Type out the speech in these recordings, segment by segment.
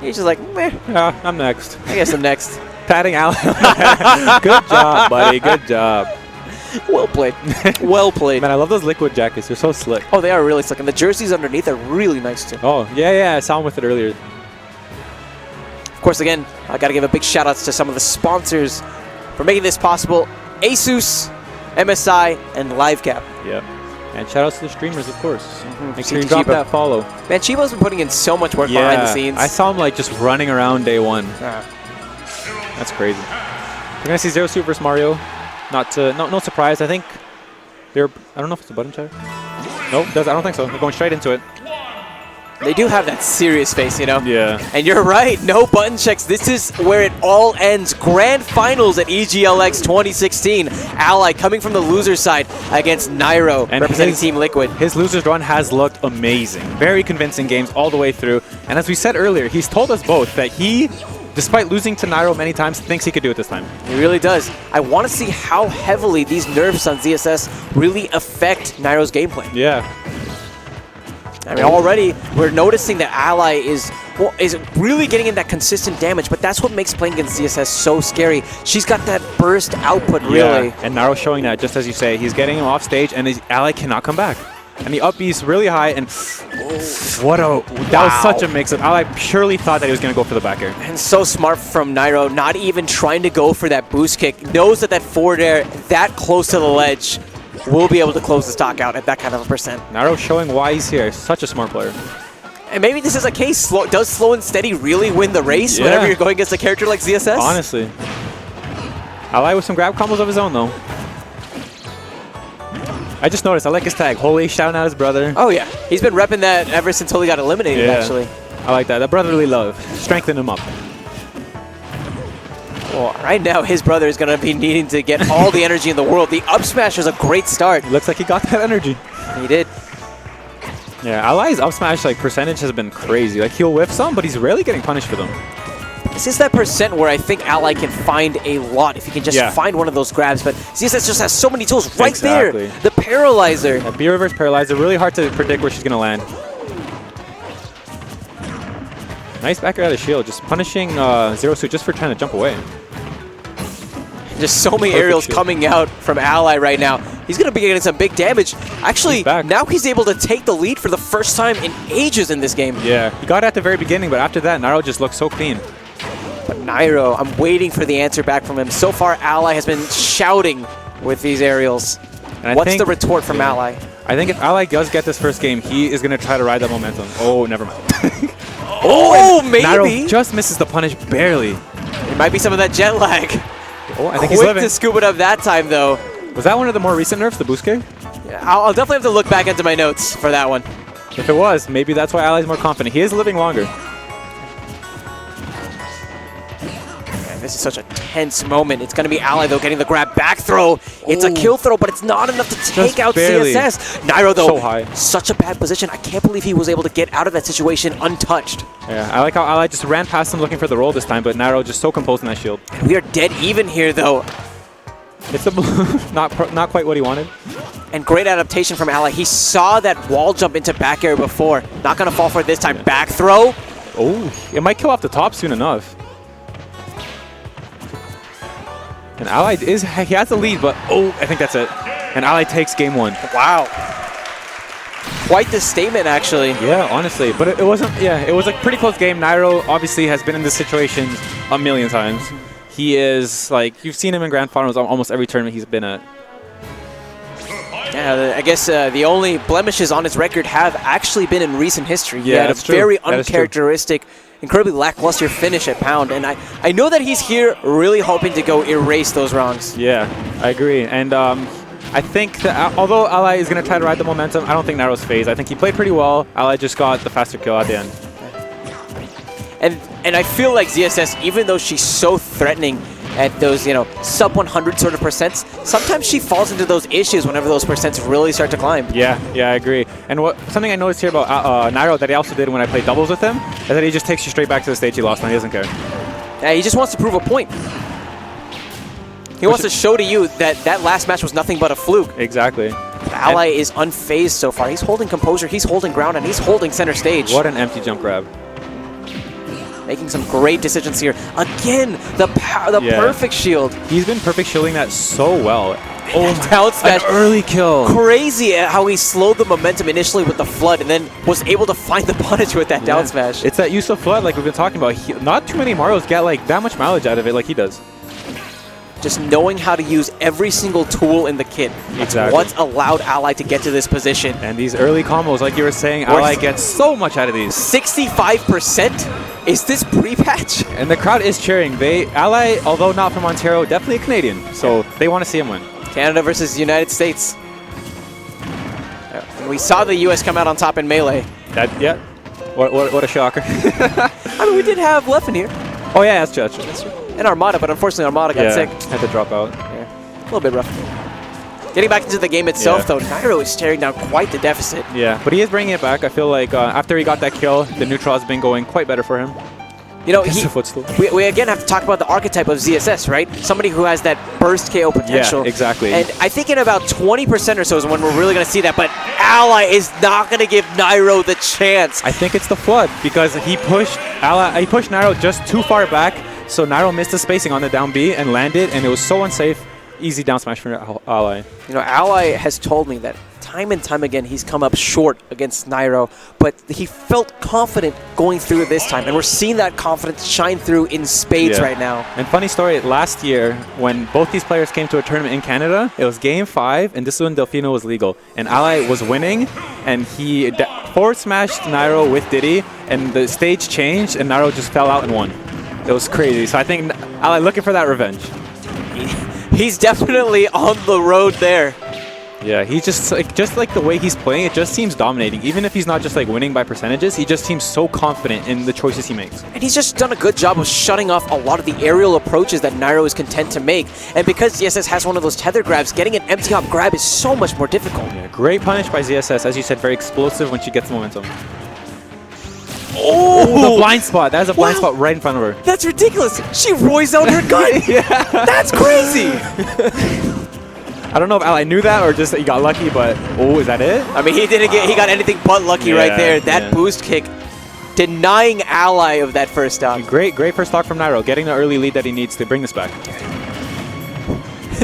He's just like, meh. Yeah, I'm next. I guess I'm next. Patting Ally. Good job, buddy. Good job. Well played. Well played. Man, I love those liquid jackets. They're so slick. Oh, they are really slick. And the jerseys underneath are really nice, too. Oh, yeah. I saw him with it earlier. Of course, again, I got to give a big shout-outs to some of the sponsors for making this possible. Asus, MSI, and LiveCap. Yep. And shout-outs to the streamers, of course. Make sure you CT drop Chiba. that follow. Man, Chibo's been putting in so much work behind the scenes. I saw him like just running around day one. Yeah. That's crazy. We're going to see Zero Suit versus Mario. No surprise. I think they're... I don't know if it's a button check. Nope, I don't think so. They're going straight into it. They do have that serious face, you know? Yeah. And you're right, no button checks. This is where it all ends. Grand Finals at EGLX 2016. Ally coming from the loser side against Nairo, and representing Team Liquid. His loser's run has looked amazing. Very convincing games all the way through. And as we said earlier, he's told us both that he, despite losing to Nairo many times, thinks he could do it this time. He really does. I want to see how heavily these nerfs on ZSS really affect Nairo's gameplay. Yeah. I mean, already we're noticing that Ally is really getting in that consistent damage, but that's what makes playing against ZSS so scary. She's got that burst output, really. Yeah, and Nairo's showing that, just as you say. He's getting him off stage, and his Ally cannot come back. And the up B's really high, and that was such a mix-up. Ally purely thought that he was going to go for the back air. And so smart from Nairo, not even trying to go for that boost kick. Knows that that forward air that close to the ledge will be able to close the stock out at that kind of a percent. Nairo showing why he's here. Such a smart player. And maybe this is a case. Does slow and steady really win the race whenever you're going against a character like ZSS? Honestly. Ally with some grab combos of his own, though. I just noticed, I like his tag. Holy, shouting out his brother. Oh, yeah. He's been repping that ever since Holy got eliminated, actually. I like that. That brotherly love. Strengthen him up. Well, right now, his brother is going to be needing to get all the energy in the world. The up smash is a great start. Looks like he got that energy. He did. Yeah, Ally's up smash percentage has been crazy. Like, he'll whiff some, but he's rarely getting punished for them. This is that percent where I think Ally can find a lot if he can just find one of those grabs. But ZSS just has so many tools right there. The Paralyzer. Yeah, B reverse Paralyzer. Really hard to predict where she's going to land. Nice back air out of shield. Just punishing Zero Suit just for trying to jump away. Just so many aerials coming out from Ally right now. He's going to be getting some big damage. Actually, now he's able to take the lead for the first time in ages in this game. Yeah, he got it at the very beginning, but after that, Nairo just looks so clean. But Nairo, I'm waiting for the answer back from him. So far, Ally has been shouting with these aerials. And what's the retort from Ally? I think if Ally does get this first game, he is going to try to ride that momentum. Oh, never mind. Maybe. Nairo just misses the punish barely. It might be some of that jet lag. Oh, I think he's living. Quick to scoop it up that time, though. Was that one of the more recent nerfs, the boost kick? Yeah, I'll definitely have to look back into my notes for that one. If it was, maybe that's why Ally's more confident. He is living longer. Man, this is such a tense moment. It's going to be Ally, though, getting the grab back throw. It's a kill throw, but it's not enough to take out CSS. Nairo, though, so high. Such a bad position. I can't believe he was able to get out of that situation untouched. Yeah, I like how Ally just ran past him looking for the roll this time, but Nairo just so composed in that shield. And we are dead even here, though. It's a not quite what he wanted. And great adaptation from Ally. He saw that wall jump into back air before. Not going to fall for it this time. Yeah. Back throw. Oh, it might kill off the top soon enough. And Ally he has the lead, but I think that's it. And Ally takes game one. Wow. Quite the statement, actually. Yeah, honestly. But it wasn't, it was a pretty close game. Nairo obviously has been in this situation a million times. He is, like, you've seen him in Grand Finals almost every tournament he's been at. Yeah, I guess the only blemishes on his record have actually been in recent history. Yeah, that's true. Very uncharacteristic, incredibly lackluster finish at Pound. And I know that he's here really hoping to go erase those wrongs. Yeah, I agree. And I think that although Ally is going to try to ride the momentum, I don't think Nairo's phased. I think he played pretty well. Ally just got the faster kill at the end. And I feel like ZSS, even though she's so threatening at those, sub 100 sort of percents, sometimes she falls into those issues whenever those percents really start to climb. Yeah, I agree. And something I noticed here about Nairo that he also did when I played doubles with him is that he just takes you straight back to the stage he lost and he doesn't care. Yeah, he just wants to prove a point. He wants to show to you that that last match was nothing but a fluke. Exactly. Ally is unfazed so far. He's holding composure, he's holding ground, and he's holding center stage. What an empty jump grab. making some great decisions here. Again, the perfect shield. He's been perfect shielding that so well. Oh, down smash. An early kill. Crazy how he slowed the momentum initially with the Flood and then was able to find the punish with that down smash. It's that use of Flood like we've been talking about. Not too many Marios get like that much mileage out of it like he does. Just knowing how to use every single tool in the kit. That's what's allowed Ally to get to this position. And these early combos, like you were saying, Ally gets so much out of these. 65%? Is this pre-patch? And the crowd is cheering. Ally, although not from Ontario, definitely a Canadian. So they want to see him win. Canada versus United States. We saw the US come out on top in Melee. Yeah. What a shocker. I mean, we did have Leffen here. Oh yeah, that's true. And Armada, but unfortunately Armada got sick. Had to drop out. Yeah. A little bit rough. Getting back into the game itself, though, Nairo is staring down quite the deficit. Yeah, but he is bringing it back. I feel like after he got that kill, the neutral has been going quite better for him. You know, we again have to talk about the archetype of ZSS, right? Somebody who has that burst KO potential. Yeah, exactly. And I think in about 20% or so is when we're really going to see that. But Ally is not going to give Nairo the chance. I think it's the Flood because he pushed Nairo just too far back. So Nairo missed the spacing on the down B and landed, and it was so unsafe. Easy down smash for Ally. You know, Ally has told me that time and time again he's come up short against Nairo, but he felt confident going through this time, and we're seeing that confidence shine through in spades right now. And funny story, last year when both these players came to a tournament in Canada, it was Game 5, and this is when Delfino was legal. And Ally was winning, and he forward smashed Nairo with Diddy, and the stage changed, and Nairo just fell out and won. It was crazy. So I think Ally looking for that revenge. He's definitely on the road there. Yeah, he's just like the way he's playing, it just seems dominating. Even if he's not just like winning by percentages, he just seems so confident in the choices he makes. And he's just done a good job of shutting off a lot of the aerial approaches that Nairo is content to make. And because ZSS has one of those tether grabs, getting an empty hop grab is so much more difficult. Yeah, great punish by ZSS. As you said, very explosive when she gets momentum. Oh, the blind spot. That is a blind spot right in front of her. That's ridiculous. She roys out her gun. That's crazy. I don't know if Ally knew that or just that he got lucky, but is that it? I mean, he got anything but lucky right there. That boost kick denying Ally of that first stock. Great first stock from Nairo, getting the early lead that he needs to bring this back.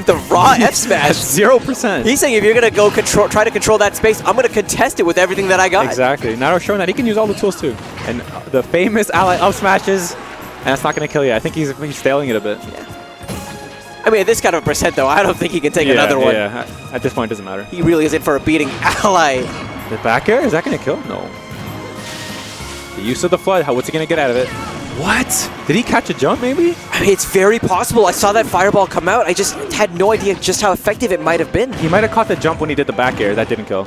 The raw F smash. 0%. He's saying if you're going to go try to control that space, I'm going to contest it with everything that I got. Exactly. Nairo showing that he can use all the tools too. And the famous Ally up smashes, and that's not going to kill you. I think he's stailing it a bit. Yeah. I mean, at this kind of percent, though, I don't think he can take another one. Yeah, at this point, it doesn't matter. He really is in for a beating. Ally. The back air? Is that going to kill? No. The use of the Flood. What's he going to get out of it? What? Did he catch a jump, maybe? I mean, it's very possible. I saw that fireball come out. I just had no idea just how effective it might have been. He might have caught the jump when he did the back air. That didn't kill.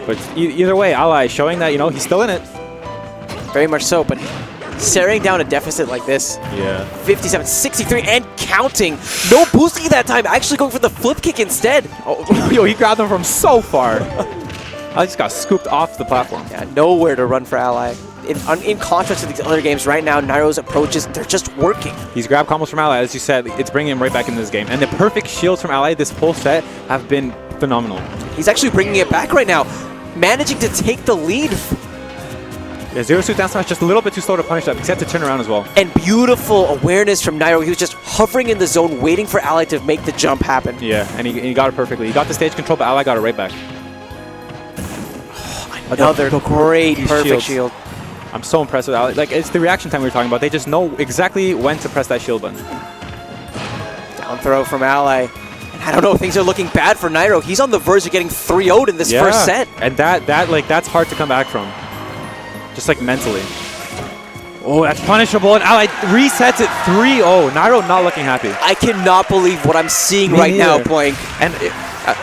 But either way, Ally showing that, he's still in it. Very much so, but staring down a deficit like this. Yeah. 57, 63, and counting. No boosting that time. Actually going for the flip kick instead. Oh, yo, he grabbed him from so far. I just got scooped off the platform. Yeah, nowhere to run for Ally. In contrast to these other games, right now, Nairo's approaches, they're just working. These grab combos from Ally, as you said, it's bringing him right back into this game. And the perfect shields from Ally this whole set have been phenomenal. He's actually bringing it back right now, managing to take the lead. Yeah, 0-2 down smash, just a little bit too slow to punish that because he had to turn around as well. And beautiful awareness from Nairo. He was just hovering in the zone, waiting for Ally to make the jump happen. Yeah, and he got it perfectly. He got the stage control, but Ally got it right back. Another great perfect shield. I'm so impressed with Ally. Like, it's the reaction time we were talking about. They just know exactly when to press that shield button. Down throw from Ally. And I don't know, things are looking bad for Nairo. He's on the verge of getting 3-0'd in this first set. And that's hard to come back from. Just like mentally. Oh, that's punishable, and Ally resets it 3-0. Nairo not looking happy. I cannot believe what I'm seeing right now, Blank. And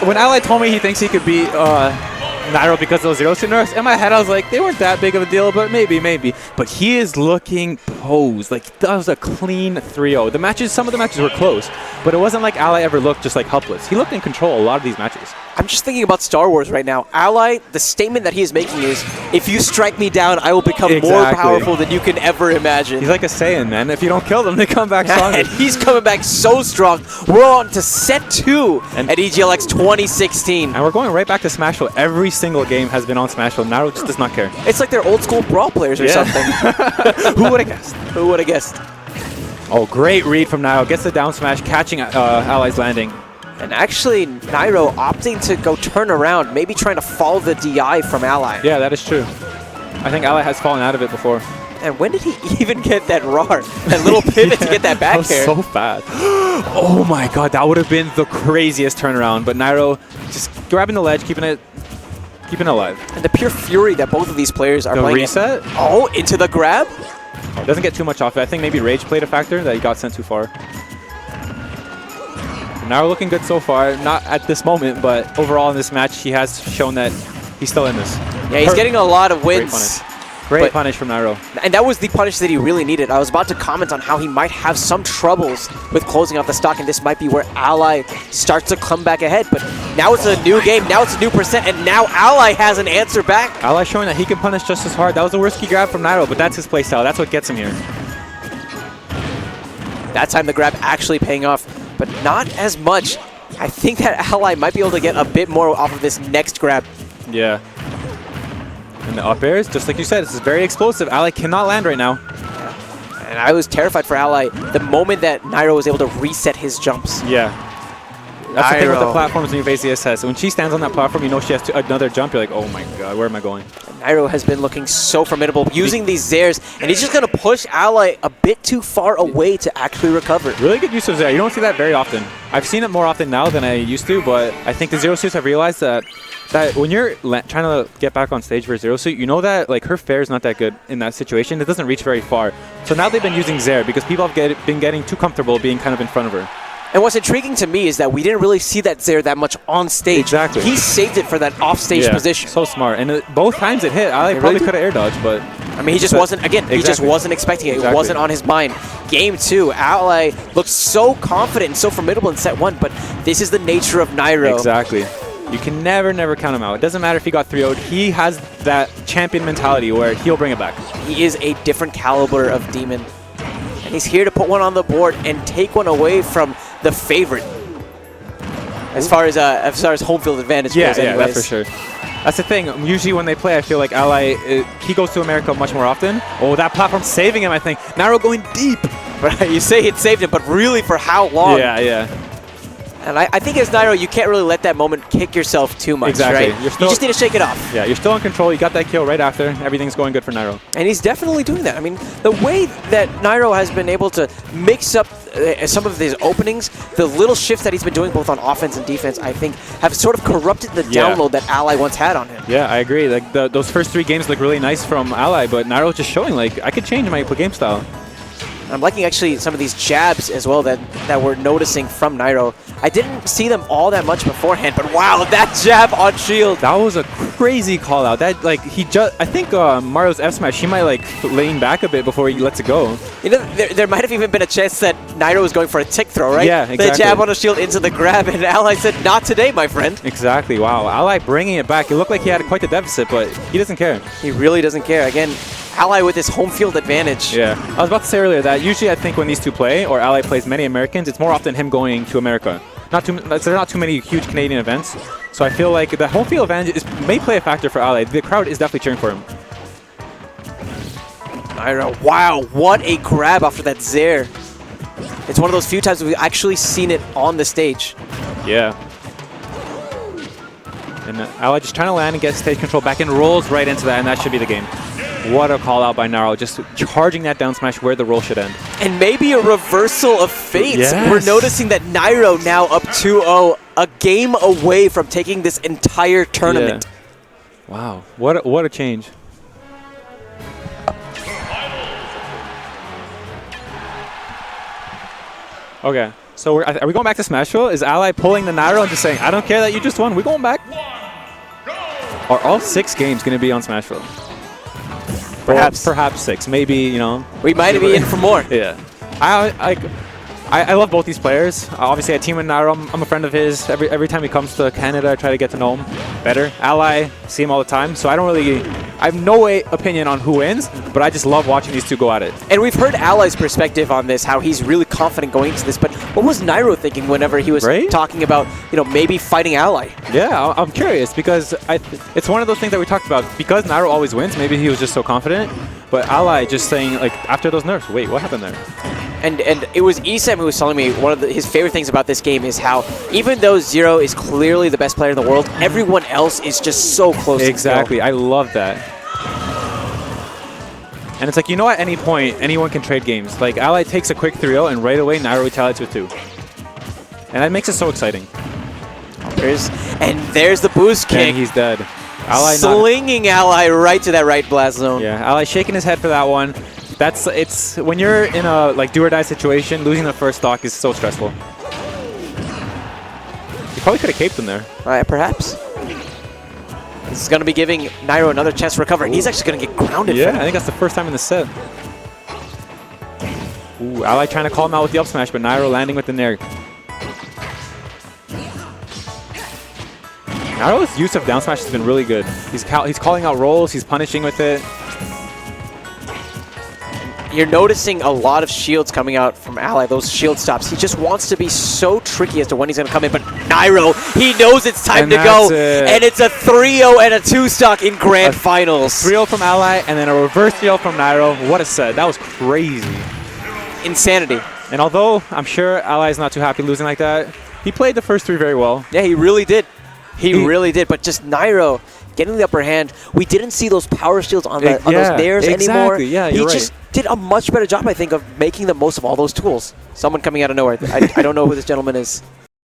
when Ally told me he thinks he could beat Nairo because of those 0-2 nerfs, in my head I was like, they weren't that big of a deal, but maybe. But he is looking posed. Like, that was a clean 3-0. Some of the matches were close, but it wasn't like Ally ever looked just like helpless. He looked in control a lot of these matches. I'm just thinking about Star Wars right now. Ally, the statement that he is making is, if you strike me down, I will become more powerful than you can ever imagine. He's like a Saiyan, man. If you don't kill them, they come back stronger. And he's coming back so strong. We're on to set 2 at EGLX 2016. And we're going right back to Smashville. Every single game has been on Smashville. Nairo just does not care. It's like they're old school Brawl players or something. Who would have guessed? Who would have guessed? Oh, great read from Nairo. Gets the down smash, catching Ally's landing. And actually, Nairo opting to go turn around, maybe trying to follow the DI from Ally. Yeah, that is true. I think Ally has fallen out of it before. And when did he even get that RAR? That little pivot to get that back that air. So fast. Oh my god, that would have been the craziest turnaround. But Nairo just grabbing the ledge, keeping it alive. And the pure fury that both of these players are playing. The reset? Oh, into the grab? Doesn't get too much off it. I think maybe Rage played a factor that he got sent too far. Nairo looking good so far. Not at this moment, but overall in this match, he has shown that he's still in this. Yeah, he's getting a lot of wins. Great punish from Nairo. And that was the punish that he really needed. I was about to comment on how he might have some troubles with closing out the stock, and this might be where Ally starts to come back ahead. But now it's a new game, now it's a new percent, and now Ally has an answer back. Ally showing that he can punish just as hard. That was a risky grab from Nairo, but that's his playstyle. That's what gets him here. That time the grab actually paying off, but not as much. I think that Ally might be able to get a bit more off of this next grab. Yeah. And the up airs, just like you said, this is very explosive. Ally cannot land right now. Yeah. And I was terrified for Ally the moment that Nairo was able to reset his jumps. Yeah. That's the thing with the platforms when you face the SS. When she stands on that platform, you know she has another jump. You're like, oh my god, where am I going? Nairo has been looking so formidable, using these Zairs, and he's just going to push Ally a bit too far away to actually recover. Really good use of Zair. You don't see that very often. I've seen it more often now than I used to, but I think the Zero Suits have realized that when you're trying to get back on stage for Zero Suit, you know that like her fair is not that good in that situation. It doesn't reach very far. So now they've been using Zair because people have been getting too comfortable being kind of in front of her. And what's intriguing to me is that we didn't really see that Zair that much on stage. Exactly. He saved it for that off-stage position. So smart. And both times it hit. I probably could have air dodged, but... I mean, he just wasn't, again, he just wasn't expecting it. It wasn't on his mind. Game 2, Ally looked so confident and so formidable in set 1, but this is the nature of Nairo. Exactly. You can never count him out. It doesn't matter if he got 3-0'd. He has that champion mentality where he'll bring it back. He is a different caliber of demon. And he's here to put one on the board and take one away from the favorite. As far as home field advantage goes, yeah, that's for sure. That's the thing. Usually when they play, I feel like Ally, he goes to America much more often. Oh, that platform saving him, I think. Nairo going deep. But you say it saved him, but really for how long? Yeah. And I think as Nairo, you can't really let that moment kick yourself too much, right? You just need to shake it off. Yeah, you're still in control. You got that kill right after. Everything's going good for Nairo. And he's definitely doing that. I mean, the way that Nairo has been able to mix up some of his openings, the little shifts that he's been doing both on offense and defense, I think, have sort of corrupted the download that Ally once had on him. Yeah, I agree. Like those first 3 games look really nice from Ally, but Nairo just showing, like, I could change my game style. I'm liking actually some of these jabs as well that we're noticing from Nairo. I didn't see them all that much beforehand, but wow, that jab on shield. That was a crazy call out. That like I think Mario's F smash, he might like lean back a bit before he lets it go. You know, there might have even been a chance that Nairo was going for a tick throw, right? Yeah, exactly. The jab on a shield into the grab, and Ally said, "Not today, my friend." Exactly. Wow, Ally bringing it back. It looked like he had quite the deficit, but he doesn't care. He really doesn't care. Again, Ally with his home field advantage. Yeah, I was about to say earlier that usually I think when these two play, or Ally plays many Americans, it's more often him going to America. There's not too many huge Canadian events, so I feel like the home field advantage may play a factor for Ally. The crowd is definitely cheering for him. Nairo, wow, what a grab after that Zair. It's one of those few times we've actually seen it on the stage. Yeah. And Ally just trying to land and get stage control back and rolls right into that, and that should be the game. What a call out by Nairo, just charging that down smash where the roll should end. And maybe a reversal of fates. Yes. We're noticing that Nairo now up 2-0, a game away from taking this entire tournament. Yeah. Wow, what a change. Okay, so are we going back to Smashville? Is Ally pulling the Nairo and just saying, I don't care that you just won, we're going back? Are all 6 games going to be on Smashville? Perhaps 6. Maybe, you know. We might be in for more. Yeah. I love both these players. Obviously, I team with Nairo. I'm a friend of his. Every time he comes to Canada, I try to get to know him better. Ally, see him all the time. So I have no opinion on who wins, but I just love watching these two go at it. And we've heard Ally's perspective on this, how he's really confident going into this. But what was Nairo thinking whenever he was talking about, maybe fighting Ally? Yeah, I'm curious because it's one of those things that we talked about. Because Nairo always wins, maybe he was just so confident. But Ally just saying, like, after those nerfs, wait, what happened there? And it was Isam who was telling me one of his favorite things about this game is how even though Zero is clearly the best player in the world, everyone else is just so close. Exactly. I love that. And it's like, at any point, anyone can trade games. Like, Ally takes a quick 3-0, and right away, Nairo retaliates with 2. And that makes it so exciting. There's the boost kick. And he's dead. Ally slinging Ally right to that right blast zone. Yeah, Ally shaking his head for that one. It's when you're in a do or die situation, losing the first stock is so stressful. You probably could have caped him there. Perhaps. This is going to be giving Nairo another chance to recover. He's actually going to get grounded. Yeah, I think that's the first time in the set. Ooh, Ally trying to call him out with the up smash, but Nairo landing with the nair. Nairo's use of down smash has been really good. He's calling out rolls, he's punishing with it. You're noticing a lot of shields coming out from Ally, those shield stops. He just wants to be so tricky as to when he's going to come in. But Nairo, he knows it's time to go. And it's a 3-0 and a 2-stock in Grand Finals. 3-0 from Ally and then a reverse 3-0 from Nairo. What a set. That was crazy. Insanity. And although I'm sure Ally's not too happy losing like that, he played the first 3 very well. Yeah, he really did. He really did. But just Nairo getting the upper hand. We didn't see those power shields on those nairs anymore. Yeah, he just did a much better job, I think, of making the most of all those tools. Someone coming out of nowhere. I don't know who this gentleman is.